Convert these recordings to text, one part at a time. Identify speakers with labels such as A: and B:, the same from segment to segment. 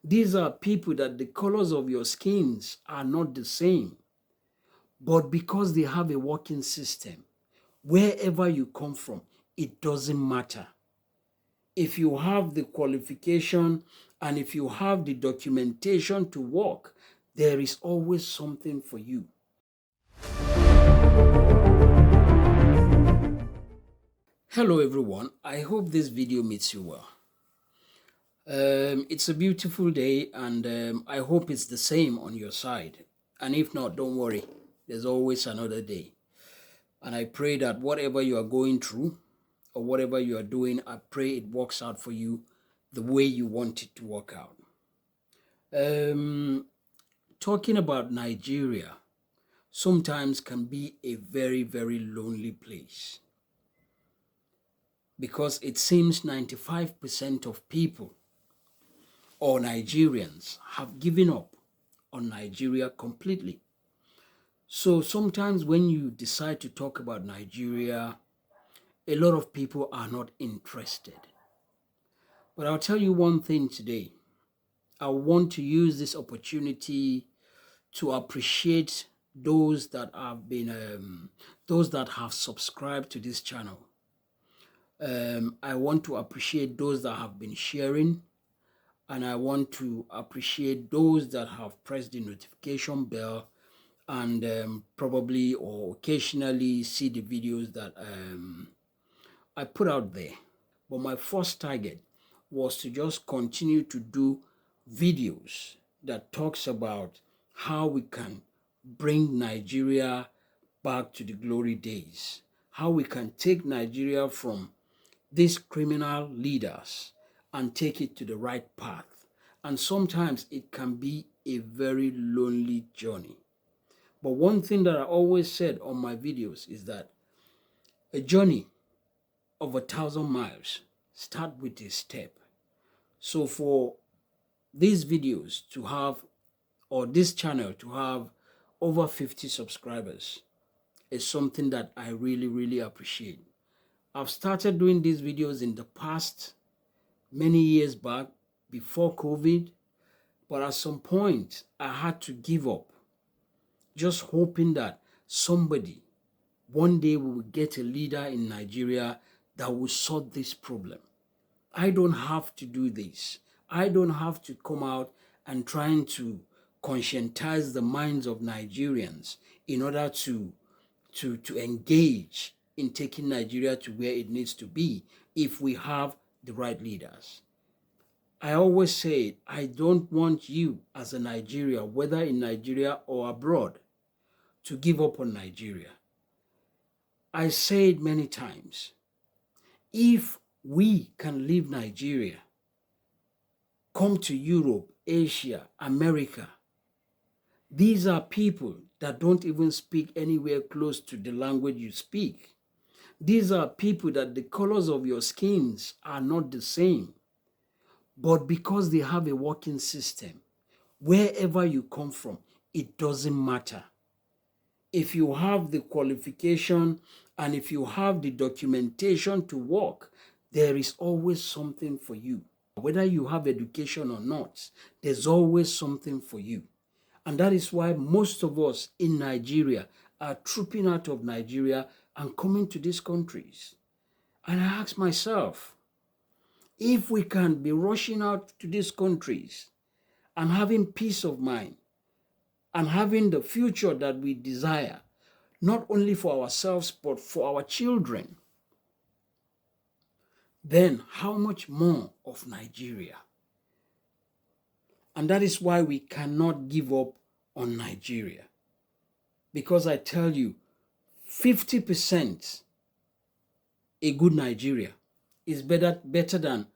A: These are people that the colors of your skins are not the same, but because they have a working system, wherever you come from, it doesn't matter. If you have the qualification and if you have the documentation to work, there is always something for you. Hello everyone, I hope this video meets you well. It's a beautiful day and I hope it's the same on your side. And if not, don't worry, there's always another day. And I pray that whatever you are going through or whatever you are doing, I pray it works out for you the way you want it to work out. Um, Talking about Nigeria sometimes can be a very, very lonely place because it seems 95% of people or Nigerians have given up on Nigeria completely. So sometimes when you decide to talk about Nigeria, a lot of people are not interested. But I'll tell you one thing today. I want to use this opportunity to appreciate those that have subscribed to this channel. I want to appreciate those that have been sharing, and I want to appreciate those that have pressed the notification bell and probably or occasionally see the videos that I put out there. But my first target was to just continue to do videos that talks about how we can bring Nigeria back to the glory days, how we can take Nigeria from these criminal leaders and take it to the right path. And sometimes it can be a very lonely journey. But one thing that I always said on my videos is that a journey of 1,000 miles start with a step. So for these videos to have, or this channel to have over 50 subscribers is something that I really, really appreciate. I've started doing these videos in the past, many years back, before COVID, but at some point I had to give up, just hoping that somebody, one day we will get a leader in Nigeria that will sort this problem. I don't have to do this. I don't have to come out and trying to conscientize the minds of Nigerians in order to engage in taking Nigeria to where it needs to be if we have the right leaders. I always say, I don't want you as a Nigerian, whether in Nigeria or abroad, to give up on Nigeria. I say it many times. If we can leave Nigeria, come to Europe, Asia, America, these are people that don't even speak anywhere close to the language you speak. These are people that the colors of your skins are not the same. But because they have a working system, wherever you come from, it doesn't matter. If you have the qualification and if you have the documentation to work, there is always something for you. Whether you have education or not, there's always something for you. And that is why most of us in Nigeria are trooping out of Nigeria and coming to these countries. And I ask myself, if we can be rushing out to these countries and having peace of mind and having the future that we desire, not only for ourselves, but for our children, then how much more of Nigeria? And that is why we cannot give up on Nigeria. Because I tell you, 50% a good Nigeria is better than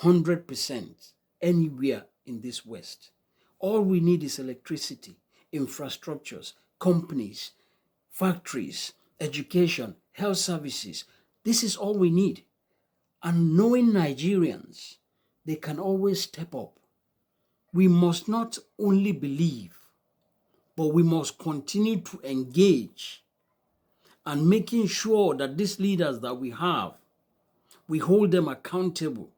A: 100% anywhere in this West. All we need is electricity, infrastructures, companies, factories, education, health services. This is all we need. And knowing Nigerians, they can always step up. We must not only believe, but we must continue to engage and making sure that these leaders that we have, we hold them accountable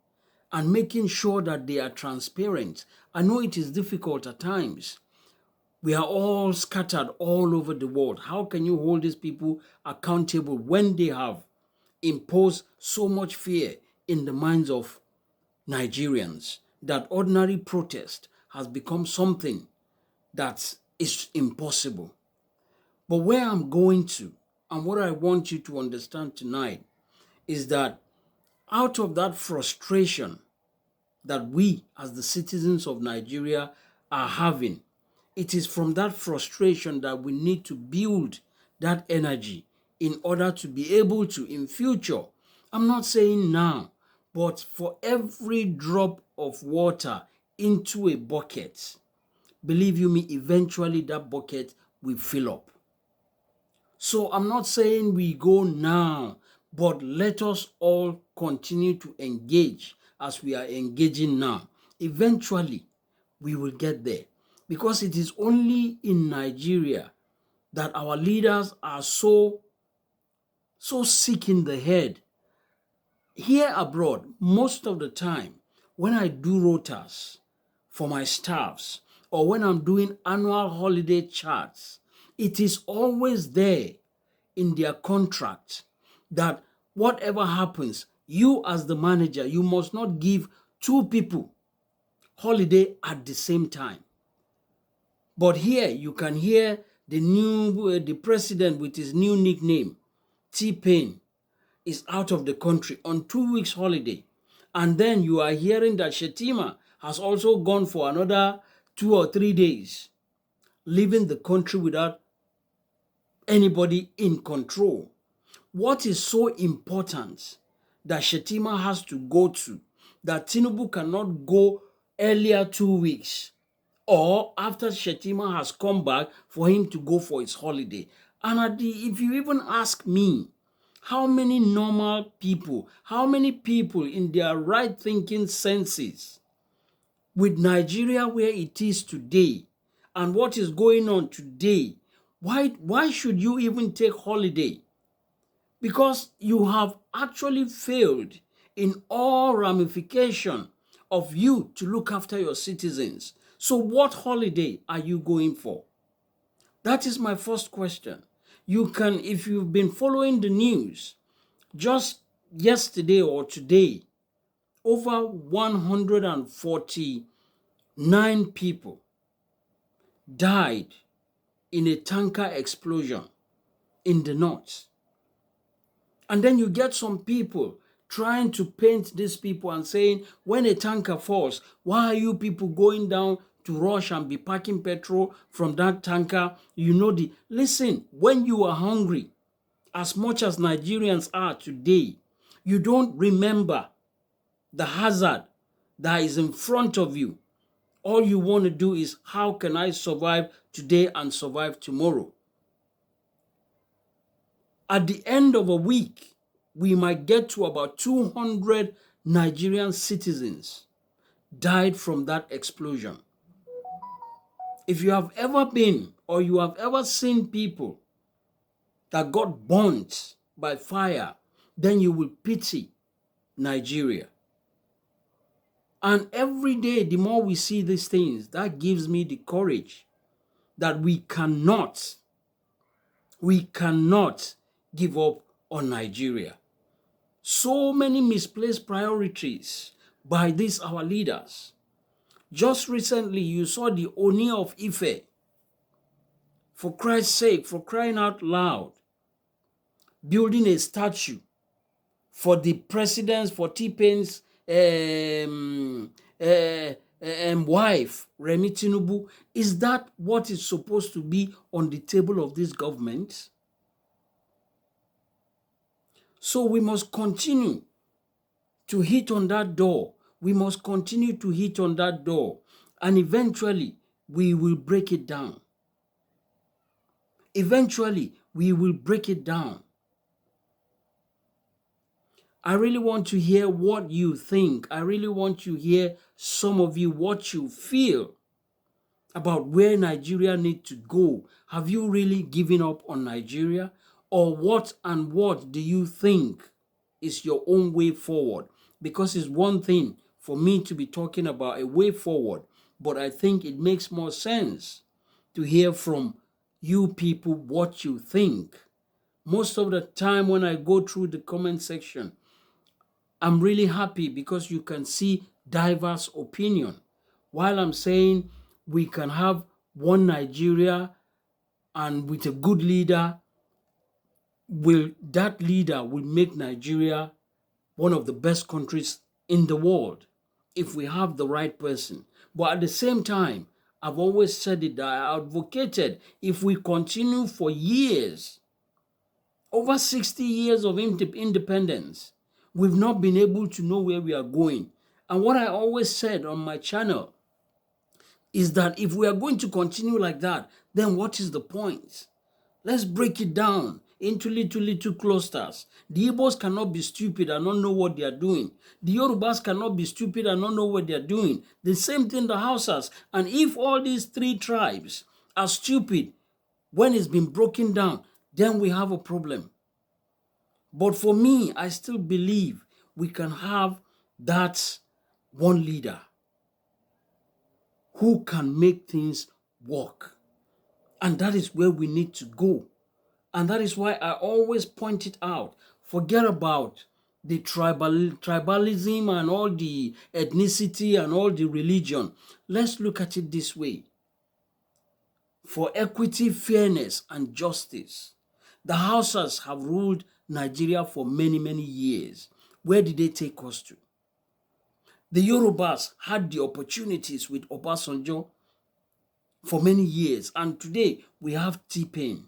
A: and making sure that they are transparent. I know it is difficult at times. We are all scattered all over the world. How can you hold these people accountable when they have imposed so much fear in the minds of Nigerians that ordinary protest has become something that is impossible? But where I'm going to, and what I want you to understand tonight, is that out of that frustration that we as the citizens of Nigeria are having, it is from that frustration that we need to build that energy in order to be able to, in future, I'm not saying now, but for every drop of water into a bucket, believe you me, eventually that bucket will fill up. So I'm not saying we go now, but let us all continue to engage as we are engaging now. Eventually, we will get there, because it is only in Nigeria that our leaders are so sick in the head. Here abroad, most of the time, when I do rotas for my staffs or when I'm doing annual holiday charts, it is always there in their contract that whatever happens, you as the manager, you must not give two people holiday at the same time. But here you can hear the president with his new nickname, T-Pain, is out of the country on 2 weeks holiday. And then you are hearing that Shetima has also gone for another 2 or 3 days, leaving the country without anybody in control. What is so important that Shetima has to go to, that Tinubu cannot go earlier 2 weeks, or after Shetima has come back for him to go for his holiday? And if you even ask me, how many normal people, how many people in their right thinking senses, with Nigeria where it is today and what is going on today, why should you even take holiday? Because you have actually failed in all ramification of you to look after your citizens. So what holiday are you going for? That is my first question. You can, if you've been following the news, just yesterday or today, over 149 people died in a tanker explosion in the north. And then you get some people trying to paint these people and saying, when a tanker falls, why are you people going down to rush and be packing petrol from that tanker? Listen, when you are hungry, as much as Nigerians are today, you don't remember the hazard that is in front of you. All you want to do is, how can I survive today and survive tomorrow? At the end of a week, we might get to about 200 Nigerian citizens died from that explosion. If you have ever been or you have ever seen people that got burnt by fire, then you will pity Nigeria. And every day, the more we see these things, that gives me the courage that we cannot give up on Nigeria. So many misplaced priorities by these our leaders. Just recently, you saw the Oni of Ife, for Christ's sake, for crying out loud, building a statue for the president's, for T-Pain's wife, Remi Tinubu. Is that what is supposed to be on the table of this government? So we must continue to hit on that door. We must continue to hit on that door. And eventually, we will break it down. Eventually, we will break it down. I really want to hear what you think. I really want to hear some of you what you feel about where Nigeria needs to go. Have you really given up on Nigeria? Or what do you think is your own way forward? Because it's one thing for me to be talking about a way forward, but I think it makes more sense to hear from you people what you think. Most of the time when I go through the comment section, I'm really happy because you can see diverse opinion. While I'm saying we can have one Nigeria and with a good leader, that leader will make Nigeria one of the best countries in the world if we have the right person. But at the same time, I've always said it, that I advocated if we continue for years, over 60 years of independence, we've not been able to know where we are going. And what I always said on my channel is that if we are going to continue like that, then what is the point? Let's break it down into little clusters. The Igbos cannot be stupid and not know what they are doing. The Yorubas cannot be stupid and not know what they are doing. The same thing the Hausas. And if all these three tribes are stupid when it's been broken down, then we have a problem. But for me, I still believe we can have that one leader who can make things work. And that is where we need to go. And that is why I always point it out. Forget about the tribalism and all the ethnicity and all the religion. Let's look at it this way. For equity, fairness, and justice, the Hausas have ruled Nigeria for many, many years. Where did they take us to? The Yorubas had the opportunities with Obasanjo for many years, and today we have T-Pain.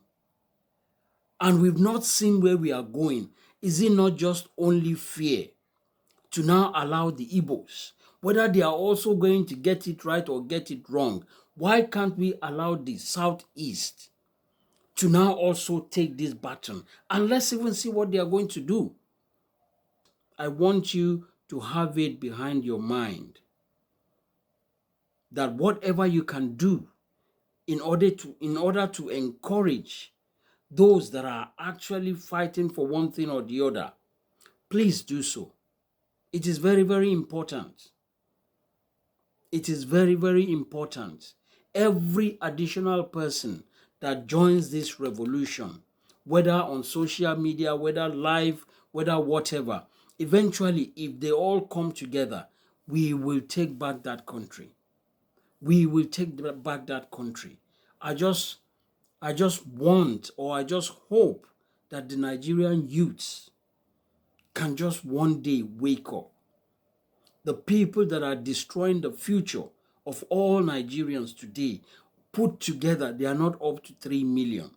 A: And we've not seen where we are going. Is it not just only fear to now allow the Igbos, whether they are also going to get it right or get it wrong? Why can't we allow the Southeast to now also take this baton? And let's even see what they are going to do. I want you to have it behind your mind that whatever you can do in order to encourage those that are actually fighting for one thing or the other, please do so. It is very, very important. It is very, very important. Every additional person that joins this revolution, whether on social media, whether live, whether whatever, eventually, if they all come together, we will take back that country. We will take back that country. I just want, or I just hope that the Nigerian youths can just one day wake up. The people that are destroying the future of all Nigerians today, put together, they are not up to 3 million.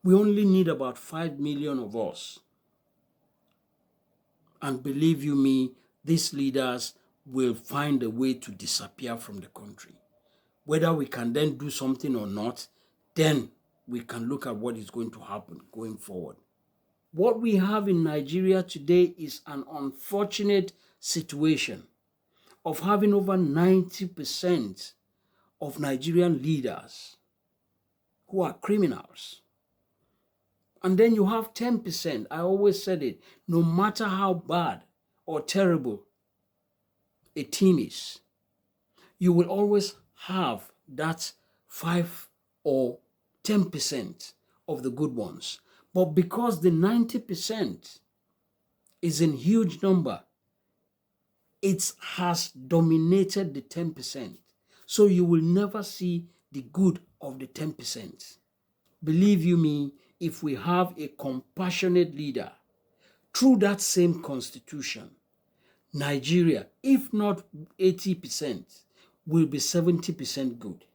A: We only need about 5 million of us. And believe you me, these leaders will find a way to disappear from the country. Whether we can then do something or not, then we can look at what is going to happen going forward. What we have in Nigeria today is an unfortunate situation of having over 90% of Nigerian leaders who are criminals. And then you have 10%. I always said it, no matter how bad or terrible a team is, you will always have that 5 or 10% of the good ones. But because the 90% is in huge number, it has dominated the 10%. So you will never see the good of the 10%. Believe you me, if we have a compassionate leader, through that same constitution, Nigeria, if not 80%, will be 70% good.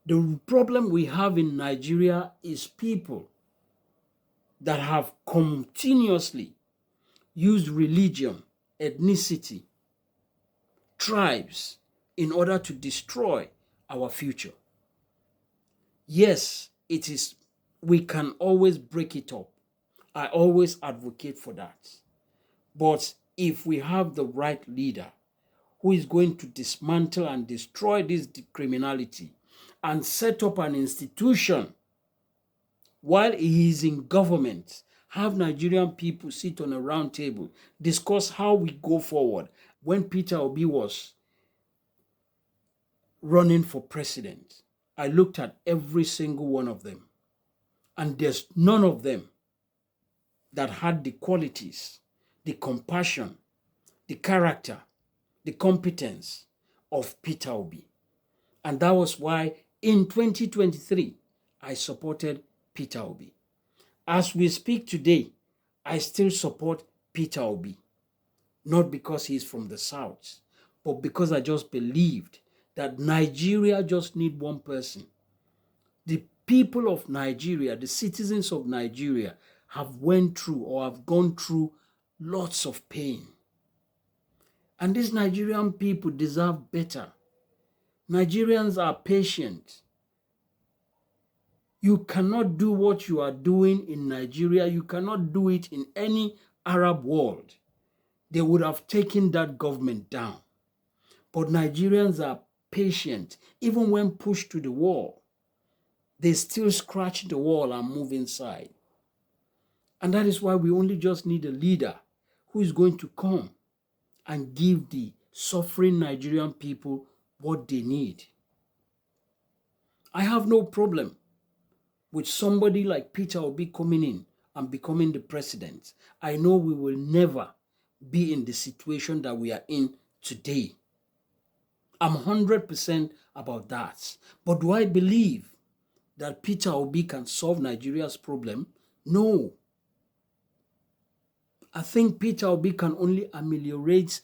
A: The problem we have in Nigeria is people that have continuously used religion, ethnicity, tribes in order to destroy our future. Yes, it is. We can always break it up. I always advocate for that. But if we have the right leader who is going to dismantle and destroy this criminality and set up an institution while he is in government, have Nigerian people sit on a round table, discuss how we go forward. When Peter Obi was running for president, I looked at every single one of them, and there's none of them that had the qualities, the compassion, the character, the competence of Peter Obi. And that was why in 2023, I supported Peter Obi. As we speak today, I still support Peter Obi. Not because he's from the South, but because I just believed that Nigeria just need one person. The people of Nigeria, the citizens of Nigeria, have went through or have gone through lots of pain. And these Nigerian people deserve better. Nigerians are patient. You cannot do what you are doing in Nigeria. You cannot do it in any Arab world. They would have taken that government down. But Nigerians are patient. Even when pushed to the wall, they still scratch the wall and move inside. And that is why we only just need a leader who is going to come and give the suffering Nigerian people what they need. I have no problem with somebody like Peter Obi coming in and becoming the president. I know we will never be in the situation that we are in today. I'm 100% about that. But do I believe that Peter Obi can solve Nigeria's problem? No. I think Peter Obi can only ameliorate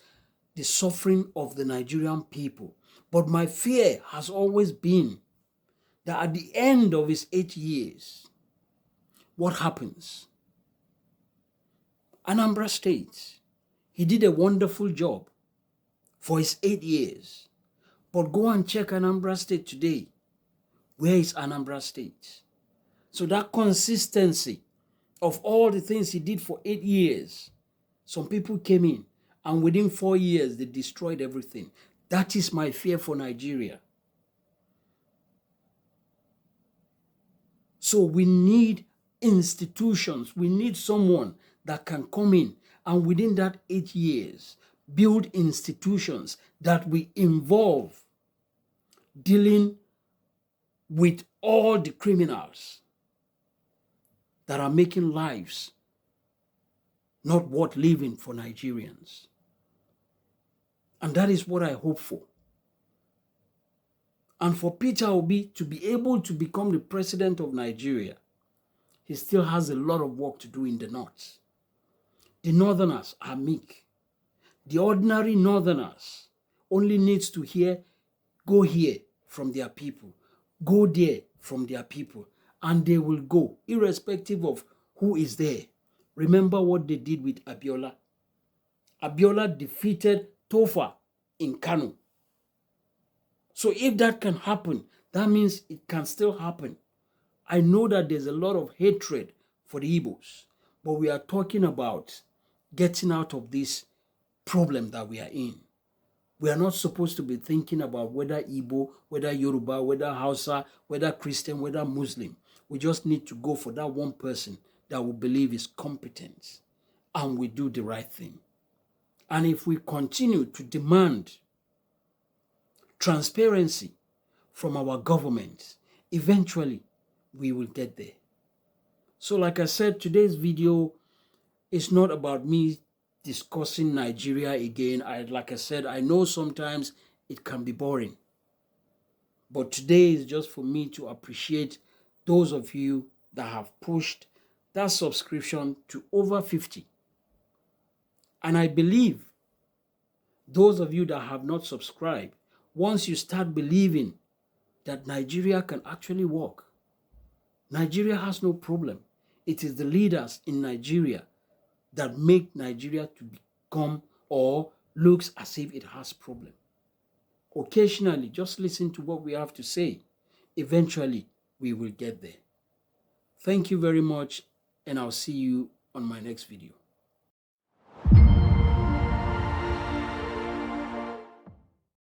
A: the suffering of the Nigerian people. But my fear has always been that at the end of his 8 years, what happens? Anambra State, he did a wonderful job for his 8 years. But go and check Anambra State today. Where is Anambra State? So that consistency of all the things he did for 8 years, some people came in and within 4 years, they destroyed everything. That is my fear for Nigeria. So we need institutions. We need someone that can come in and within that 8 years, build institutions that will involve dealing with all the criminals that are making lives not worth living for Nigerians. And that is what I hope for. And for Peter Obi to be able to become the president of Nigeria, he still has a lot of work to do in the north. The northerners are meek. The ordinary northerners only needs to go here from their people, go there from their people, and they will go, irrespective of who is there. Remember what they did with Abiola. Abiola defeated Tofa in Kano. So if that can happen, that means it can still happen. I know that there's a lot of hatred for the Igbos, but we are talking about getting out of this problem that we are in. We are not supposed to be thinking about whether Igbo, whether Yoruba, whether Hausa, whether Christian, whether Muslim. We just need to go for that one person that we believe is competent and we do the right thing. And if we continue to demand transparency from our government, eventually we will get there. So like I said, today's video is not about me discussing Nigeria again. Like I said, I know sometimes it can be boring. But today is just for me to appreciate those of you that have pushed that subscription to over 50. And I believe those of you that have not subscribed, once you start believing that Nigeria can actually work, Nigeria has no problem. It is the leaders in Nigeria that make Nigeria to become or looks as if it has problem. Occasionally, just listen to what we have to say. Eventually, we will get there. Thank you very much, and I'll see you on my next video.